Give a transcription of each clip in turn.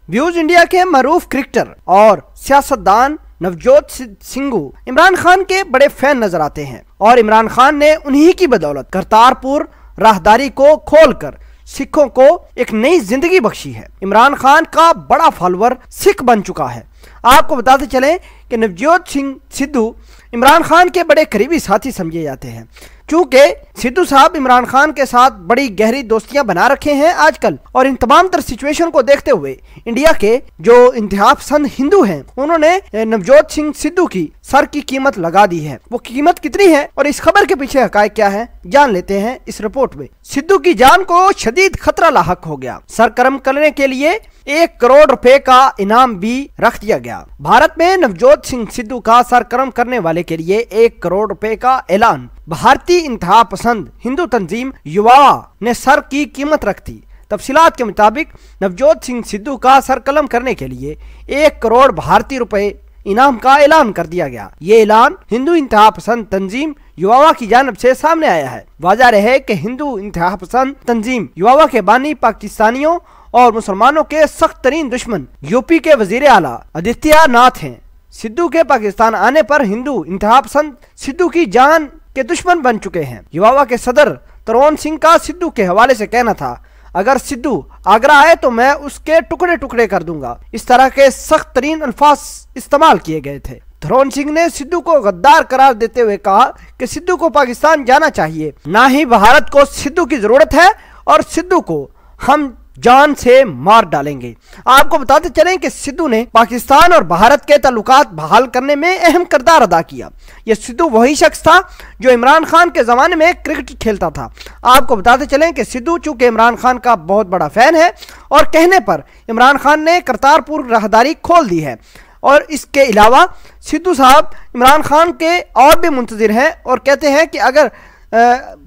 Views India के मरूफ cricketer और सियासतदान नवजोत सिंघू इमरान खान के बड़े फैन नजर आते हैं और इमरान खान ने उन्हीं की बदौलत करतारपुर राहदारी को खोलकर सिखों को एक नई जिंदगी बख्शी है। इमरान खान का बड़ा फॉलोअर सिख बन चुका है। आपको बताते चलें कि नवजोत सिंह सिद्धू इमरान खान के बड़े करीबी साथी समझे जाते हैं, चूंकि सिद्धू साहब इमरान खान के साथ बड़ी गहरी दोस्तियां बना रखे हैं आजकल। और इन तमाम तर सिचुएशन को देखते हुए इंडिया के जो इंतहा पसंद हिंदू हैं उन्होंने नवजोत सिंह सिद्धू की सर की कीमत लगा दी है। वो कीमत कितनी है और इस खबर के पीछे हकायक क्या है, जान लेते हैं इस रिपोर्ट में। सिद्धू की जान को शदीद खतरा लाहक हो गया। सरकर्म करने के लिए 1 करोड़ रुपए का इनाम भी रख दिया गया। भारत में नवजोत सिंह सिद्धू का सरकर्म करने वाले के लिए 1 करोड़ रुपए का ऐलान भारतीय इंतहा पसंद हिंदू तंजीम युवा ने सर की कीमत रख दी। तफसीलात के मुताबिक नवजोत सिंह सिद्धू का सरकलम करने के लिए 1 करोड़ भारतीय रुपए इनाम का ऐलान कर दिया गया। ये ऐलान हिंदू इंतहा पसंद तंजीम युवा की जानब से सामने आया है। वाज़ा रहे कि हिंदू इंतहा पसंद तंजीम युवा के बानी पाकिस्तानियों और मुसलमानों के सख्त तरीन दुश्मन यूपी के वजीर आला आदित्य नाथ हैं। सिद्धू के पाकिस्तान आने पर हिंदू इंतहा पसंद सिद्धू की जान के दुश्मन बन चुके हैं। युवा के सदर तरोन सिंह का सिद्धू के हवाले से कहना था, अगर सिद्धू आगरा आए तो मैं उसके टुकड़े टुकड़े कर दूंगा। इस तरह के सख्त तरीन अल्फाज इस्तेमाल किए गए थे। तरोन सिंह ने सिद्धू को गद्दार करार देते हुए कहा कि सिद्धू को पाकिस्तान जाना चाहिए, ना ही भारत को सिद्धू की जरूरत है और सिद्धू को हम जान से मार डालेंगे। आपको बताते चलें कि सिद्धू ने पाकिस्तान और भारत के ताल्लुकात बहाल करने में अहम किरदार अदा किया। यह सिद्धू वही शख्स था जो इमरान खान के ज़माने में क्रिकेट खेलता था। आपको बताते चलें कि सिद्धू चूंकि इमरान खान का बहुत बड़ा फैन है और कहने पर इमरान खान ने करतारपुर राहदारी खोल दी है। और इसके अलावा सिद्धू साहब इमरान खान के और भी मुंतज़िर हैं और कहते हैं कि अगर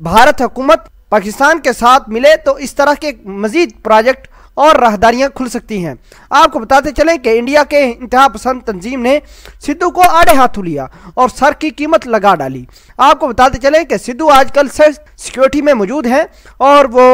भारत हुकूमत पाकिस्तान के साथ मिले तो इस तरह के मजीद प्रोजेक्ट और राहदारियां खुल सकती हैं। आपको बताते चलें कि इंडिया के इंतहा पसंद तंजीम ने सिद्धू को आड़े हाथों लिया और सर की कीमत लगा डाली। आपको बताते चलें कि सिद्धू आजकल सिक्योरिटी में मौजूद हैं और वो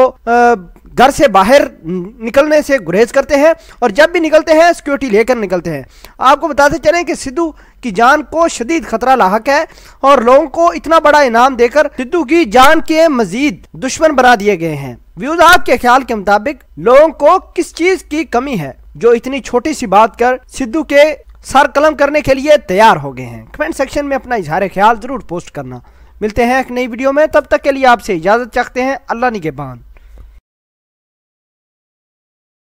घर से बाहर निकलने से गुरेज करते हैं और जब भी निकलते हैं सिक्योरिटी लेकर निकलते हैं। आपको बताते चलें कि सिद्धू की जान को शदीद खतरा लाहक है और लोगों को इतना बड़ा इनाम देकर सिद्धू की जान के मजीद दुश्मन बना दिए गए हैं। व्यूज आपके ख्याल के मुताबिक लोगों को किस चीज की कमी है जो इतनी छोटी सी बात कर सिद्धू के सर कलम करने के लिए तैयार हो गए हैं? कमेंट सेक्शन में अपना इजहार ख्याल जरूर पोस्ट करना। मिलते हैं एक नई वीडियो में, तब तक के लिए आपसे इजाजत चाहते हैं। अल्लाह निगहबान।